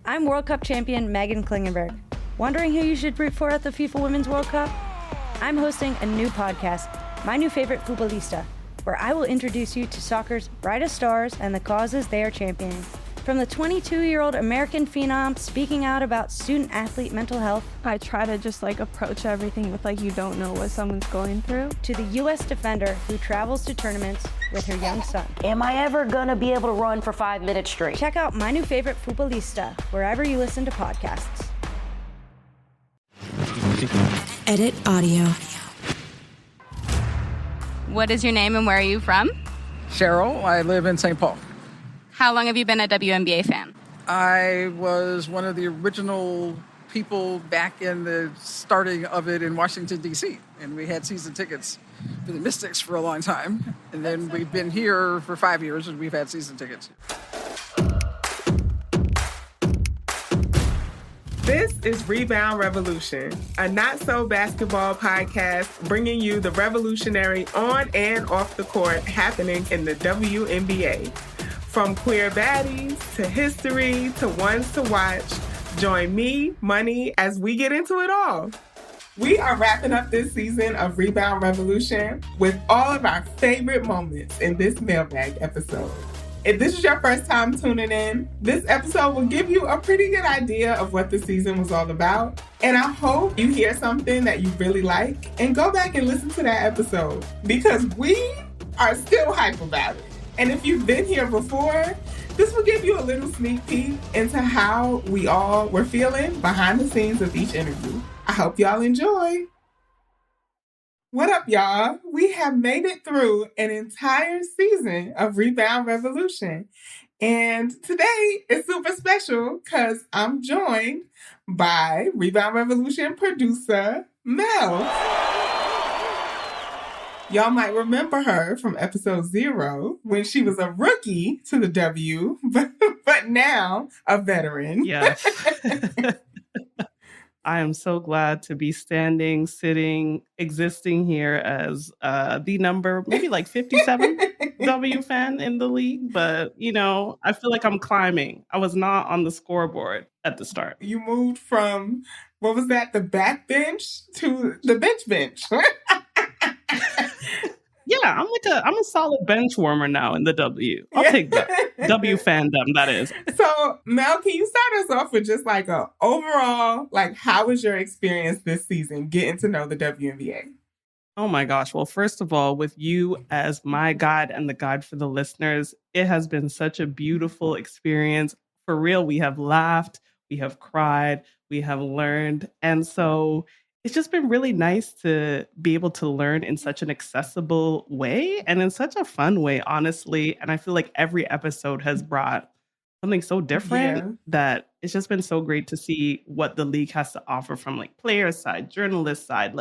I'm World Cup champion Megan Klingenberg. Wondering who you should root for at the FIFA Women's World Cup? I'm hosting a new podcast, My New Favorite Futbolista, where I will introduce you to soccer's brightest stars and the causes they are championing. From the 22-year-old American phenom speaking out about student-athlete mental health, I try to just approach everything with you don't know what someone's going through, to the U.S. defender who travels to tournaments with her young son. Am I ever gonna be able to run for 5 minutes straight? Check out My New Favorite Futbolista wherever you listen to podcasts. Edit audio. What is your name and where are you from? Cheryl, I live in St. Paul. How long have you been a WNBA fan? I was one of the original people back in the starting of it in Washington, D.C., and we had season tickets for the Mystics for a long time. And then we've been here for 5 years, and we've had season tickets. This is Rebound Revolution, a not-so-basketball podcast bringing you the revolutionary on and off the court happening in the WNBA. From queer baddies to history to ones to watch, join me, Money, as we get into it all. We are wrapping up this season of Rebound Revolution with all of our favorite moments in this mailbag episode. If this is your first time tuning in, this episode will give you a pretty good idea of what the season was all about. And I hope you hear something that you really like and go back and listen to that episode because we are still hype about it. And if you've been here before, this will give you a little sneak peek into how we all were feeling behind the scenes of each interview. I hope y'all enjoy. What up, y'all? We have made it through an entire season of Rebound Revolution. And today is super special because I'm joined by Rebound Revolution producer, Mel. Y'all might remember her from episode 0 when she was a rookie to the W, but now a veteran. Yes. I am so glad to be standing, sitting, existing here as the number, maybe 57 W fan in the league. But, I feel like I'm climbing. I was not on the scoreboard at the start. You moved from, what was that, the back bench to the bench. Yeah, I'm a solid bench warmer now in the W. I'll take that. W fandom, that is. So, Mel, can you start us off with just a overall, how was your experience this season getting to know the WNBA? Oh my gosh. Well, first of all, with you as my guide and the guide for the listeners, it has been such a beautiful experience. For real, we have laughed, we have cried, we have learned. And so it's just been really nice to be able to learn in such an accessible way and in such a fun way, honestly. And I feel like every episode has brought something so different that it's just been so great to see what the league has to offer from player side, journalist side,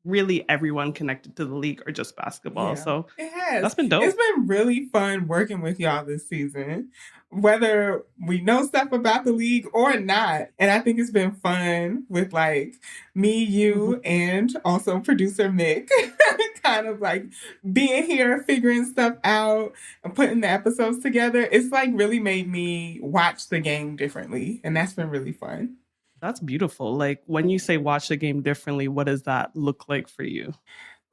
really everyone connected to the league or just basketball. Yeah, so it has. That's been dope. It's been really fun working with y'all this season, whether we know stuff about the league or not. And I think it's been fun with me, you, and also producer Mick kind of being here, figuring stuff out and putting the episodes together. It's really made me watch the game differently. And that's been really fun. That's beautiful. When you say watch the game differently, what does that look like for you?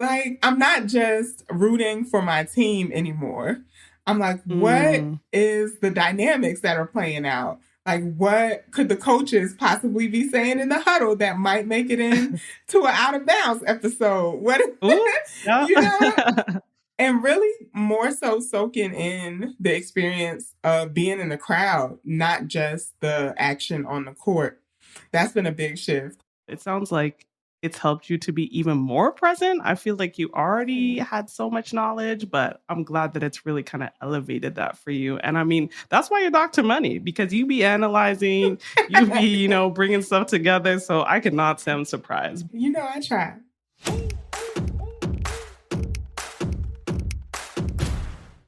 I'm not just rooting for my team anymore. I'm what is the dynamics that are playing out? What could the coaches possibly be saying in the huddle that might make it into an out of bounds episode? Ooh, yeah. And really more so soaking in the experience of being in the crowd, not just the action on the court. That's been a big shift. It sounds like it's helped you to be even more present. I feel like you already had so much knowledge, but I'm glad that it's really kind of elevated that for you. And I mean, that's why you're Dr. Money, because you be analyzing, you be, bringing stuff together. So I could not say I'm surprised. I try.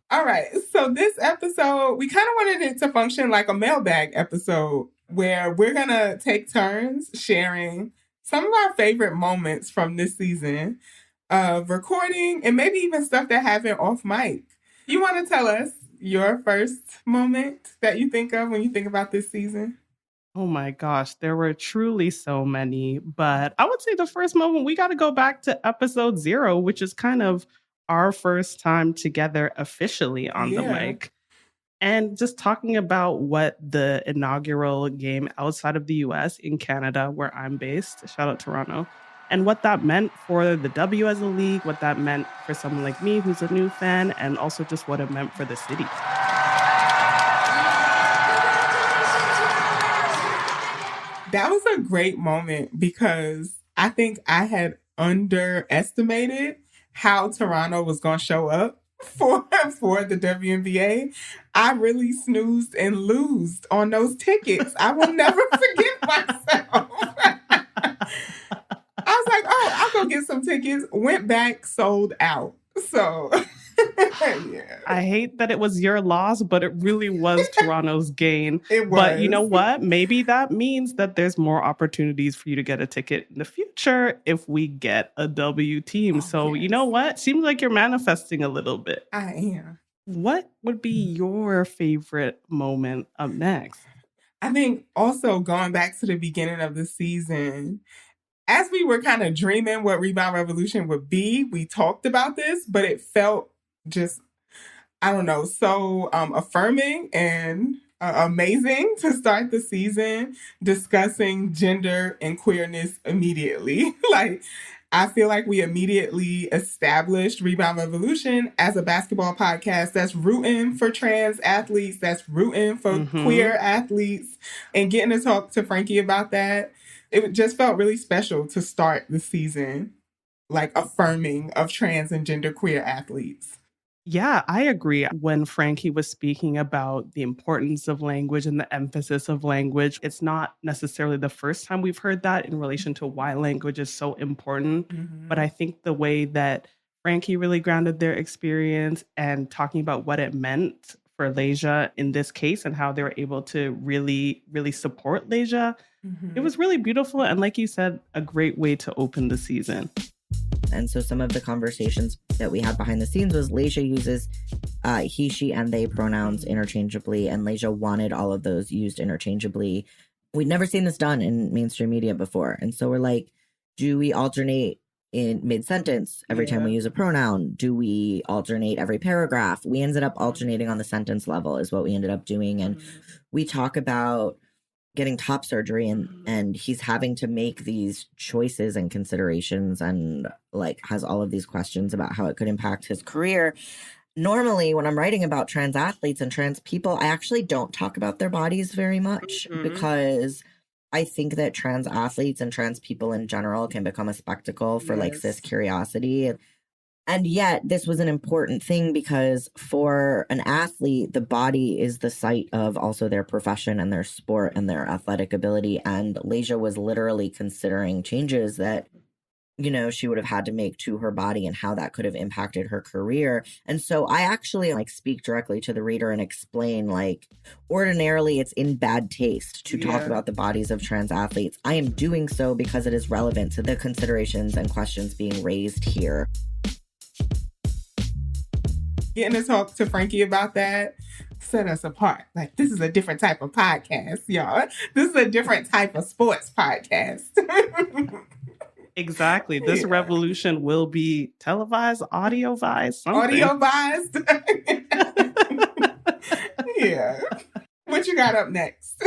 All right. So this episode, we kind of wanted it to function like a mailbag episode where we're going to take turns sharing some of our favorite moments from this season of recording and maybe even stuff that happened off mic. You want to tell us your first moment that you think of when you think about this season? Oh my gosh, there were truly so many. But I would say the first moment, we got to go back to episode 0, which is kind of our first time together officially on the mic. And just talking about what the inaugural game outside of the US in Canada, where I'm based, shout out Toronto, and what that meant for the W as a league, what that meant for someone like me who's a new fan, and also just what it meant for the city. That was a great moment because I think I had underestimated how Toronto was going to show up for the WNBA. I really snoozed and loosed on those tickets. I will never forget myself. I was like, oh, I'll go get some tickets. Went back, sold out. So, yeah. I hate that it was your loss, but it really was Toronto's gain. It was. But you know what? Maybe that means that there's more opportunities for you to get a ticket in the future if we get a W team. So you know what? Seems like you're manifesting a little bit. I am. What would be your favorite moment up next? I think also going back to the beginning of the season, as we were kind of dreaming what Rebound Revolution would be, we talked about this, but it felt just, I don't know, so affirming and amazing to start the season discussing gender and queerness immediately. Like, I feel like we immediately established Rebound Revolution as a basketball podcast that's rooting for trans athletes, that's rooting for queer athletes, and getting to talk to Frankie about that. It just felt really special to start the season, like affirming of trans and gender queer athletes. Yeah, I agree. When Frankie was speaking about the importance of language and the emphasis of language, it's not necessarily the first time we've heard that in relation to why language is so important. But I think the way that Frankie really grounded their experience and talking about what it meant for Laysia in this case and how they were able to really, really support Laysia, it was really beautiful. And like you said, a great way to open the season. And so some of the conversations that we had behind the scenes was Laysia uses he, she, and they pronouns interchangeably, and Laysia wanted all of those used interchangeably. We'd never seen this done in mainstream media before. And so we're like, do we alternate in mid-sentence every time we use a pronoun? Do we alternate every paragraph? We ended up alternating on the sentence level is what we ended up doing. And we talk about getting top surgery and he's having to make these choices and considerations and like has all of these questions about how it could impact his career. Normally, when I'm writing about trans athletes and trans people, I actually don't talk about their bodies very much because I think that trans athletes and trans people in general can become a spectacle for like cis curiosity. And yet this was an important thing because for an athlete, the body is the site of also their profession and their sport and their athletic ability. And Laysia was literally considering changes that, you know, she would have had to make to her body and how that could have impacted her career. And so I actually like speak directly to the reader and explain like ordinarily it's in bad taste to talk about the bodies of trans athletes. I am doing so because it is relevant to the considerations and questions being raised here. Getting to talk to Frankie about that set us apart. Like, this is a different type of podcast, y'all. This is a different type of sports podcast. Exactly. This revolution will be televised, audio-vised, something. Audio-vised. Yeah. What you got up next?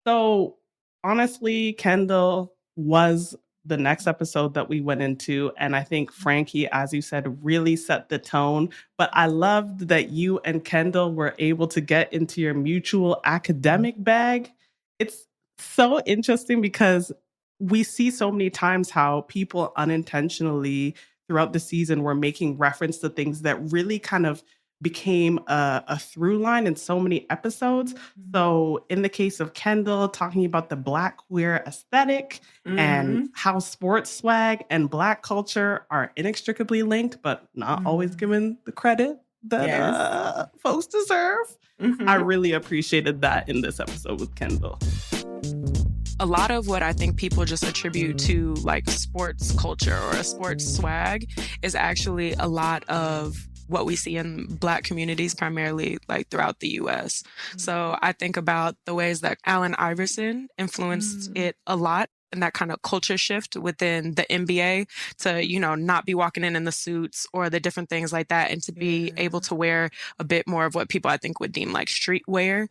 So, honestly, Kendall was the next episode that we went into. And I think Frankie, as you said, really set the tone. But I loved that you and Kendall were able to get into your mutual academic bag. It's so interesting because we see so many times how people unintentionally throughout the season were making reference to things that really kind of became a through line in so many episodes. So in the case of Kendall, talking about the Black queer aesthetic and how sports swag and Black culture are inextricably linked, but not always given the credit that folks deserve. I really appreciated that in this episode with Kendall. A lot of what I think people just attribute to like sports culture or a sports swag is actually a lot of what we see in Black communities, primarily like throughout the US. So I think about the ways that Allen Iverson influenced it a lot, and that kind of culture shift within the NBA to, you know, not be walking in the suits or the different things like that, and to be able to wear a bit more of what people I think would deem like streetwear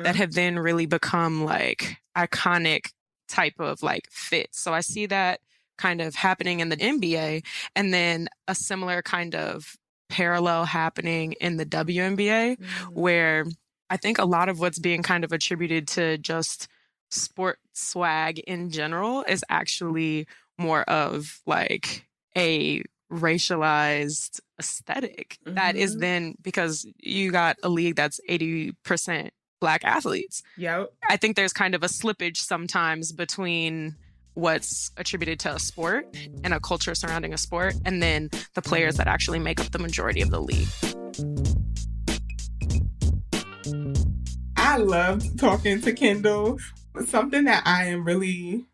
that have then really become like iconic type of like fits. So I see that kind of happening in the NBA, and then a similar kind of parallel happening in the WNBA, where I think a lot of what's being kind of attributed to just sport swag in general is actually more of like a racialized aesthetic that is then, because you got a league that's 80% Black athletes. Yep. I think there's kind of a slippage sometimes between what's attributed to a sport and a culture surrounding a sport, and then the players that actually make up the majority of the league. I loved talking to Kendall. Something that I am really,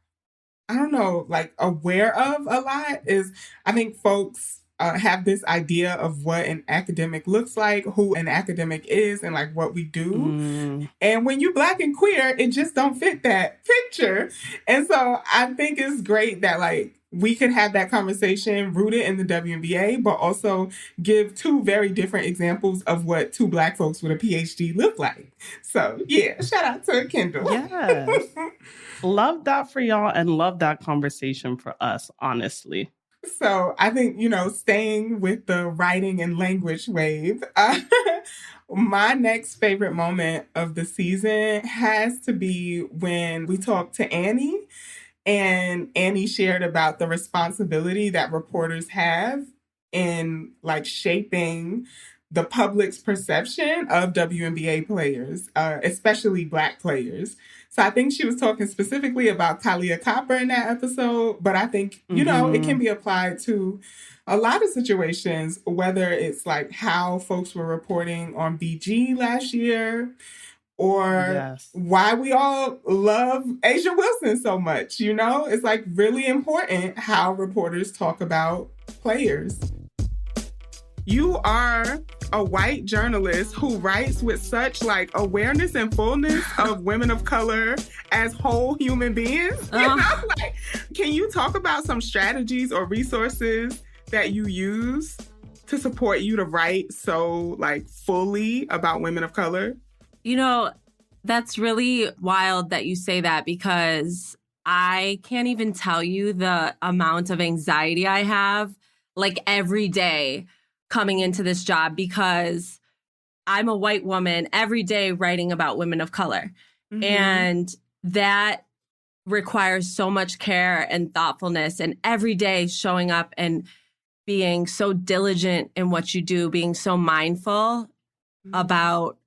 I don't know, like aware of a lot is I think folks have this idea of what an academic looks like, who an academic is, and like what we do. And when you Black and queer, it just don't fit that picture. And so I think it's great that like we could have that conversation rooted in the WNBA, but also give two very different examples of what two Black folks with a PhD look like. So yeah, shout out to Kendall. Yes. Love that for y'all, and love that conversation for us, honestly. So I think, you know, staying with the writing and language wave, my next favorite moment of the season has to be when we talked to Annie, and Annie shared about the responsibility that reporters have in like shaping the public's perception of WNBA players, especially Black players. So I think she was talking specifically about Kalia Copper in that episode, but I think, you know, it can be applied to a lot of situations, whether it's like how folks were reporting on BG last year, or why we all love Asia Wilson so much, you know? It's like really important how reporters talk about players. You are a white journalist who writes with such like awareness and fullness of women of color as whole human beings. You know? Like, can you talk about some strategies or resources that you use to support you to write so like fully about women of color? You know, that's really wild that you say that, because I can't even tell you the amount of anxiety I have like every day coming into this job, because I'm a white woman every day writing about women of color. And that requires so much care and thoughtfulness, and every day showing up and being so diligent in what you do, being so mindful about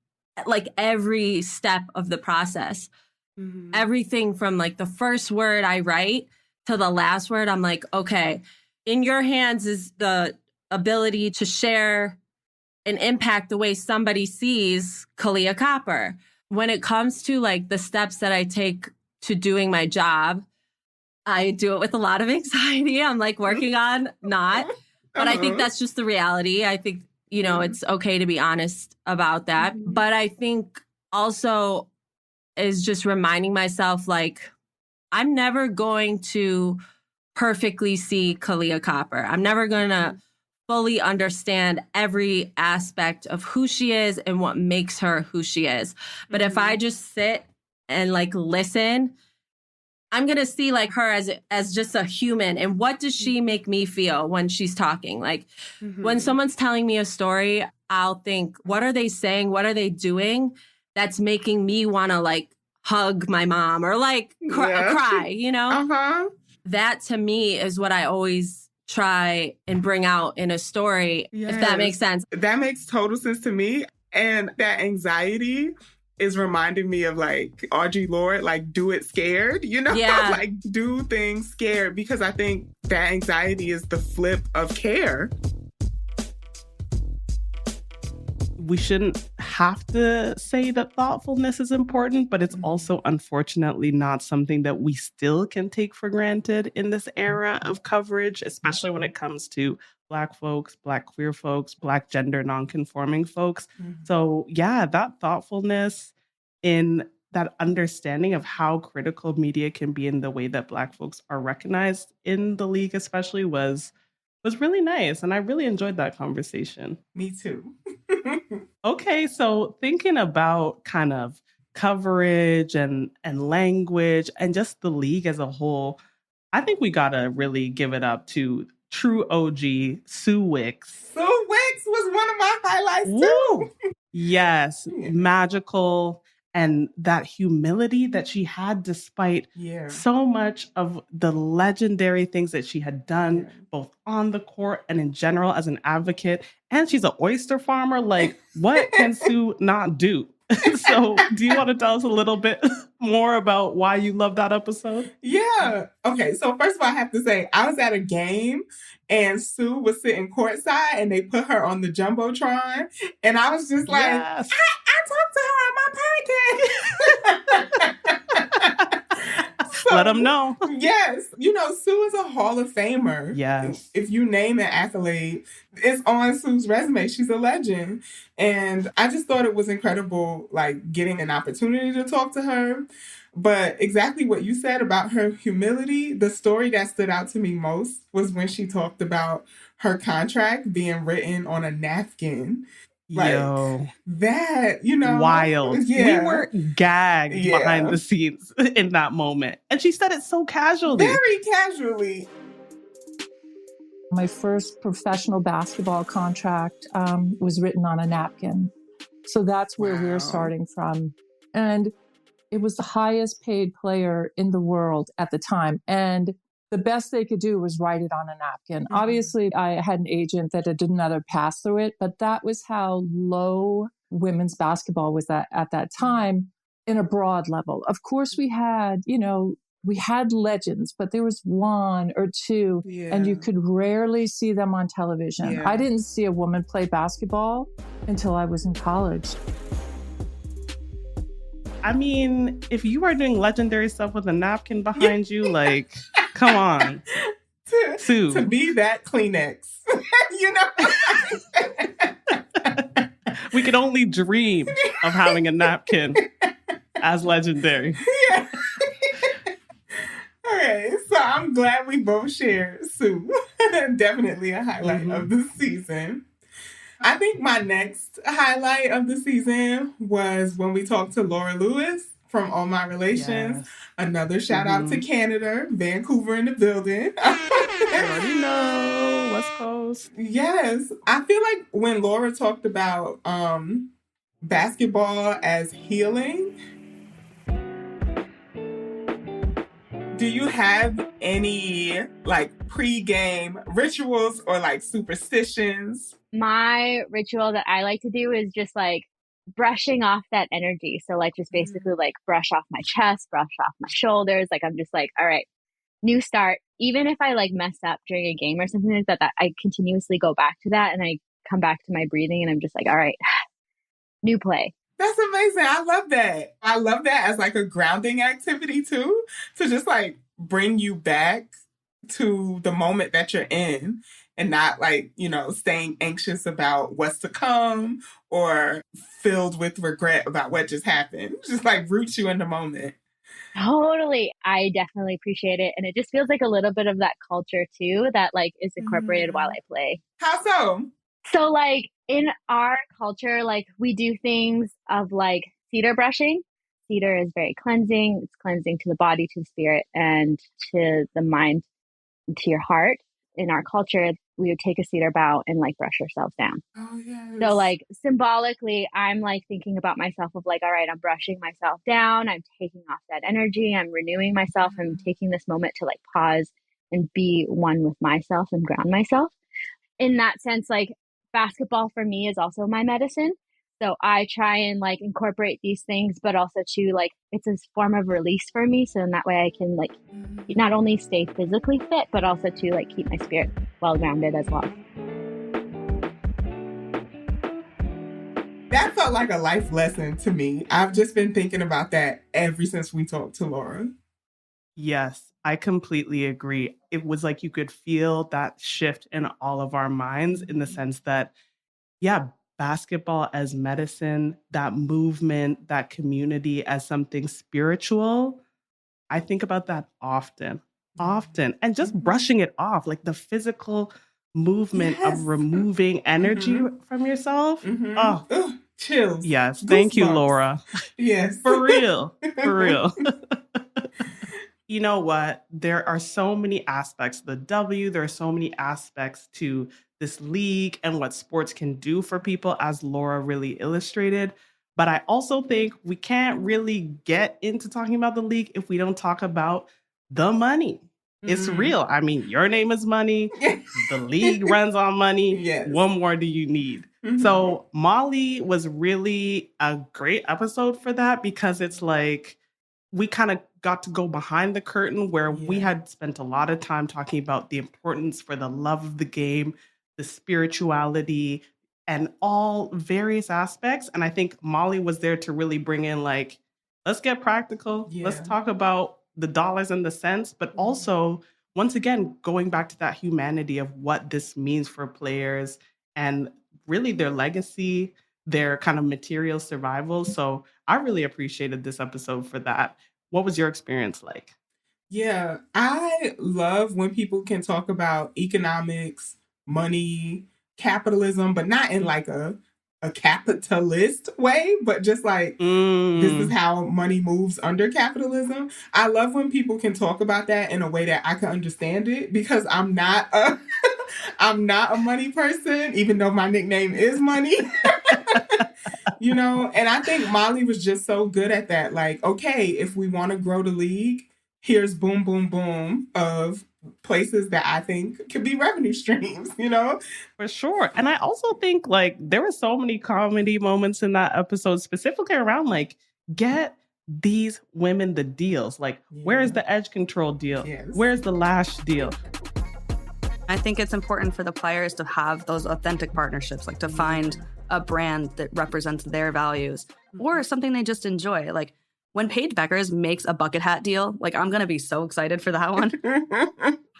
like every step of the process. Everything from like the first word I write to the last word, I'm like, okay, in your hands is the ability to share and impact the way somebody sees Kalia Copper. When it comes to like the steps that I take to doing my job, I do it with a lot of anxiety. I'm like working on not, but I think that's just the reality. I think, you know, it's okay to be honest about that. But I think also is just reminding myself, like, I'm never going to perfectly see Kalia Copper. I'm never going to fully understand every aspect of who she is and what makes her who she is. But if I just sit and like listen, I'm going to see like her as just a human. And what does she make me feel when she's talking? Like when someone's telling me a story, I'll think, what are they saying? What are they doing that's making me want to like hug my mom or like cry, you know? That to me is what I always try and bring out in a story, if that makes sense. That makes total sense to me. And that anxiety is reminding me of like Audre Lorde, like do it scared, you know? Like do things scared, because I think that anxiety is the flip of care. We shouldn't have to say that thoughtfulness is important, but it's also unfortunately not something that we still can take for granted in this era of coverage, especially when it comes to Black folks, Black queer folks, Black gender nonconforming folks. So yeah, that thoughtfulness in that understanding of how critical media can be in the way that Black folks are recognized in the league especially was really nice. And I really enjoyed that conversation. Me too. Okay, so thinking about kind of coverage and language and just the league as a whole, I think we gotta really give it up to true OG Sue Wicks. Sue Wicks was one of my highlights too. Yes, magical. And that humility that she had despite so much of the legendary things that she had done, both on the court and in general as an advocate. And she's an oyster farmer. Like, what can Sue not do? So do you want to tell us a little bit more about why you love that episode? Yeah. Okay. So first of all, I have to say, I was at a game and Sue was sitting courtside and they put her on the Jumbotron. And I was just like, I talked to her on my podcast. So, let them know. Yes. You know, Sue is a Hall of Famer. Yes. If you name an accolade, it's on Sue's resume. She's a legend. And I just thought it was incredible, like, getting an opportunity to talk to her. But exactly what you said about her humility, the story that stood out to me most was when she talked about her contract being written on a napkin. Like, that, you know. Wild. Yeah. We were gagged behind the scenes in that moment. And she said it so casually. Very casually. My first professional basketball contract was written on a napkin. So that's where we're starting from. And it was the highest paid player in the world at the time. And the best they could do was write it on a napkin. Obviously, I had an agent that did another pass through it, but that was how low women's basketball was at that time in a broad level. Of course, we had legends, but there was one or two, and you could rarely see them on television. I didn't see a woman play basketball until I was in college. I mean, if you are doing legendary stuff with a napkin behind you, like, come on. Sue. To be that Kleenex, you know? We could only dream of having a napkin as legendary. Yeah. All right, so I'm glad we both share Sue. Definitely a highlight of the season. I think my next highlight of the season was when we talked to Laura Lewis from All My Relations. Yes. Another shout out to Canada, Vancouver in the building. I already know, West Coast. Yes. I feel like when Laura talked about basketball as healing, do you have any like pre-game rituals or like superstitions? My ritual that I like to do is just like brushing off that energy. So like just basically like brush off my chest, brush off my shoulders. Like I'm just like, all right, new start. Even if I like mess up during a game or something like that, I continuously go back to that and I come back to my breathing and I'm just like, all right, new play. That's amazing. I love that. I love that as like a grounding activity too, to just like bring you back to the moment that you're in and not like, you know, staying anxious about what's to come or filled with regret about what just happened. Just like roots you in the moment. Totally. I definitely appreciate it. And it just feels like a little bit of that culture too that like is incorporated while I play. How so? So like in our culture, like we do things of like cedar brushing. Cedar is very cleansing. It's cleansing to the body, to the spirit, and to the mind, and to your heart. In our culture, we would take a cedar bough and like brush ourselves down. Oh, yes. So like symbolically, I'm like thinking about myself of like, all right, I'm brushing myself down. I'm taking off that energy. I'm renewing myself. I'm taking this moment to like pause and be one with myself and ground myself. In that sense, like basketball for me is also my medicine. So I try and like incorporate these things, but also to like, it's a form of release for me. So in that way I can like not only stay physically fit, but also to like keep my spirit well grounded as well. That felt like a life lesson to me. I've just been thinking about that ever since we talked to Laura. Yes, I completely agree. It was like you could feel that shift in all of our minds in the sense that, yeah, basketball as medicine, that movement, that community as something spiritual. I think about that often, and just brushing it off, like the physical movement of removing energy from yourself. Oh, Ugh, chills. yes. Thank you, Goosebumps. Laura. Yes. For real. For real. You know what? There are so many aspects to the W. There are so many aspects to this league and what sports can do for people, as Laura really illustrated. But I also think we can't really get into talking about the league if we don't talk about the money. It's real. I mean, your name is money. The league runs on money. Yes. What more do you need? So Molly was really a great episode for that, because it's like we kind of got to go behind the curtain where we had spent a lot of time talking about the importance for the love of the game, the spirituality, and all various aspects. And I think Molly was there to really bring in, like, let's get practical. Let's talk about the dollars and the cents, but also, once again, going back to that humanity of what this means for players and really their legacy, their kind of material survival. So I really appreciated this episode for that. What was your experience like? Yeah, I love when people can talk about economics, money, capitalism, but not in like a capitalist way, but just like this is how money moves under capitalism. I love when people can talk about that in a way that I can understand it, because I'm not a I'm not a money person, even though my nickname is Money. You know, and I think Molly was just so good at that. Like, okay, if we want to grow the league, here's boom, boom, boom of places that I think could be revenue streams, you know? For sure. And I also think, like, there were so many comedy moments in that episode, specifically around, like, get these women the deals. Like, where's the edge control deal? Where's the lash deal? I think it's important for the players to have those authentic partnerships, like to find a brand that represents their values or something they just enjoy. Like when Paige Beckers makes a bucket hat deal, like I'm going to be so excited for that one.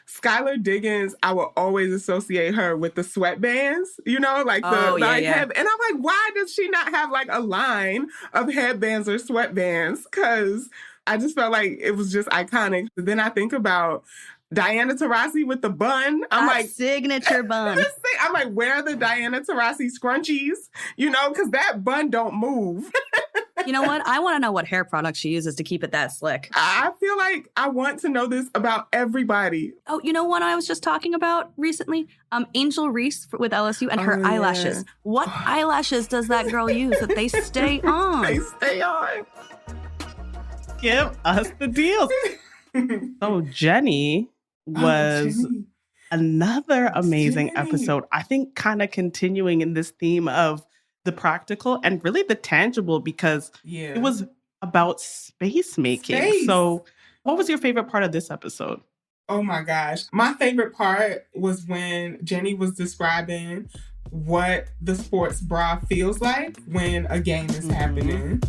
Skylar Diggins, I will always associate her with the sweatbands, you know, like the head. And I'm like, why does she not have like a line of headbands or sweatbands? Because I just felt like it was just iconic. But then I think about Diana Taurasi with the bun. I'm like, signature bun. I'm like, where are the Diana Taurasi scrunchies? You know, because that bun don't move. You know what? I want to know what hair product she uses to keep it that slick. I feel like I want to know this about everybody. Oh, you know what I was just talking about recently? Angel Reese with LSU and her eyelashes. What eyelashes does that girl use that they stay on? They stay on. Give us the deals. So Jenny was another amazing episode. I think kind of continuing in this theme of the practical and really the tangible, because it was about space making. So what was your favorite part of this episode? Oh my gosh. My favorite part was when Jenny was describing what the sports bra feels like when a game is happening.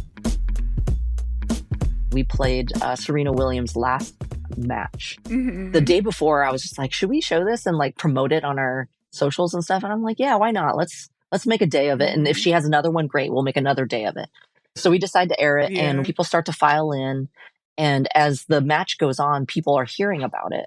We played Serena Williams' last match. The day before, I was just like, should we show this and like promote it on our socials and stuff? And I'm like, yeah, why not? Let's make a day of it. And if she has another one, great, we'll make another day of it. So we decide to air it and people start to file in. And as the match goes on, people are hearing about it.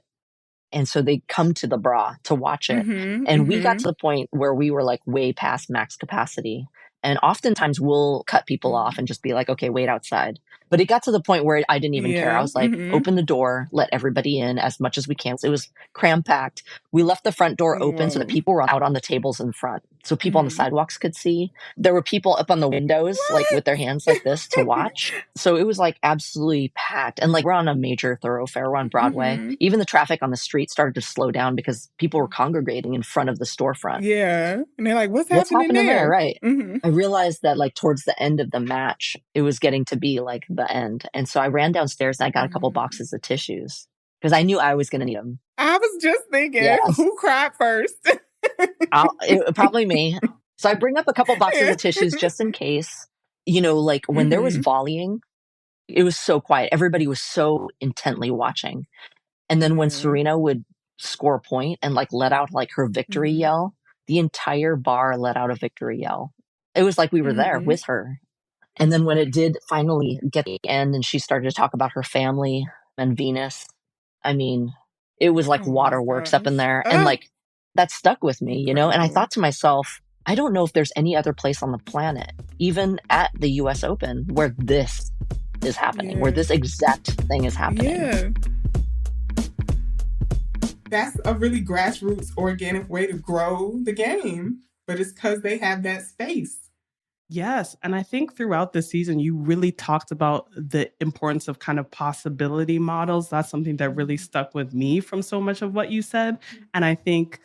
And so they come to the bra to watch it. And we got to the point where we were like way past max capacity. And oftentimes we'll cut people off and just be like, okay, wait outside. But it got to the point where I didn't even care. I was like, open the door, let everybody in as much as we can. So it was cram-packed. We left the front door open so that people were out on the tables in front. So people on the sidewalks could see. There were people up on the windows, like with their hands like this to watch. So it was like absolutely packed. And like we're on a major thoroughfare, we're on Broadway. Even the traffic on the street started to slow down because people were congregating in front of the storefront. Yeah. And they're like, what's happening there? Right. I realized that like towards the end of the match, it was getting to be like the end. And so I ran downstairs and I got a couple boxes of tissues because I knew I was going to need them. I was just thinking, who cried first? Probably me. So I bring up a couple boxes of tissues just in case. You know, like when there was volleying, it was so quiet. Everybody was so intently watching. And then when Serena would score a point and like let out like her victory yell, the entire bar let out a victory yell. It was like we were there with her. And then when it did finally get to the end and she started to talk about her family and Venus, I mean, it was like waterworks up in there. And like that stuck with me, you know? And I thought to myself, I don't know if there's any other place on the planet, even at the US Open, where this is happening, where this exact thing is happening. Yeah. That's a really grassroots, organic way to grow the game, but it's because they have that space. Yes. And I think throughout the season, you really talked about the importance of kind of possibility models. That's something that really stuck with me from so much of what you said. And I think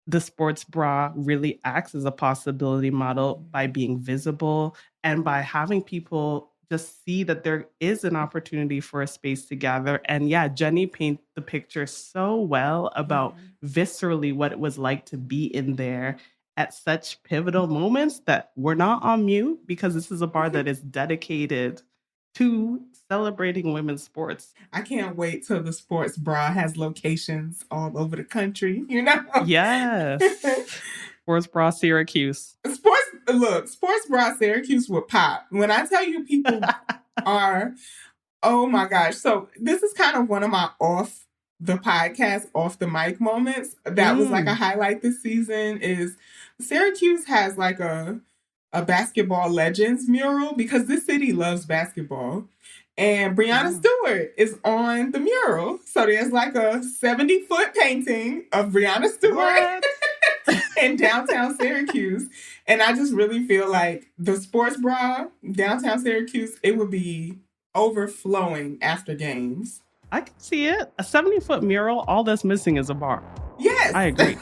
the sports bra really acts as a possibility model by being visible and by having people just see that there is an opportunity for a space to gather. And yeah, Jenny painted the picture so well about viscerally what it was like to be in there at such pivotal moments that we're not on mute, because this is a bar that is dedicated to celebrating women's sports. I can't wait till the sports bra has locations all over the country, you know? Yes. Sports bra Syracuse. Sports bra Syracuse would pop. When I tell you people are, oh my gosh. So this is kind of one of my off the mic moments. That was like a highlight this season is Syracuse has like a basketball legends mural because this city loves basketball. And Breanna Stewart is on the mural. So there's like a 70-foot painting of Breanna Stewart in downtown Syracuse. And I just really feel like the sports bra, downtown Syracuse, it would be overflowing after games. I can see it. A 70-foot mural, all that's missing is a bar. Yes. I agree.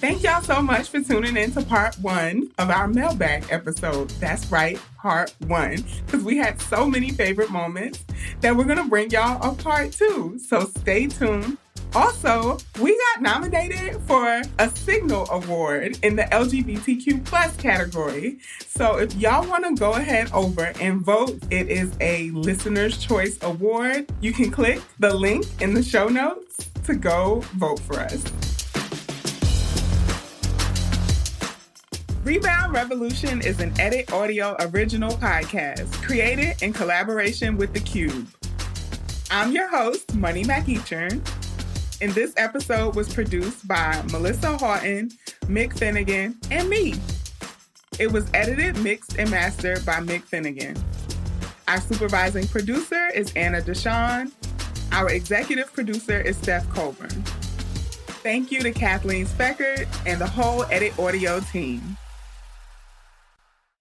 Thank y'all so much for tuning in to part 1 of our mailbag episode. That's right, part 1. Because we had so many favorite moments that we're going to bring y'all a part 2. So stay tuned. Also, we got nominated for a Signal Award in the LGBTQ plus category. So if y'all want to go ahead over and vote, it is a Listener's Choice Award. You can click the link in the show notes to go vote for us. Rebound Revolution is an Edit Audio original podcast created in collaboration with The Cube. I'm your host, Money McEachern, and this episode was produced by Melissa Houghton, Mick Finnegan, and me. It was edited, mixed, and mastered by Mick Finnegan. Our supervising producer is Anna Deshawn. Our executive producer is Steph Colburn. Thank you to Kathleen Speckert and the whole Edit Audio team.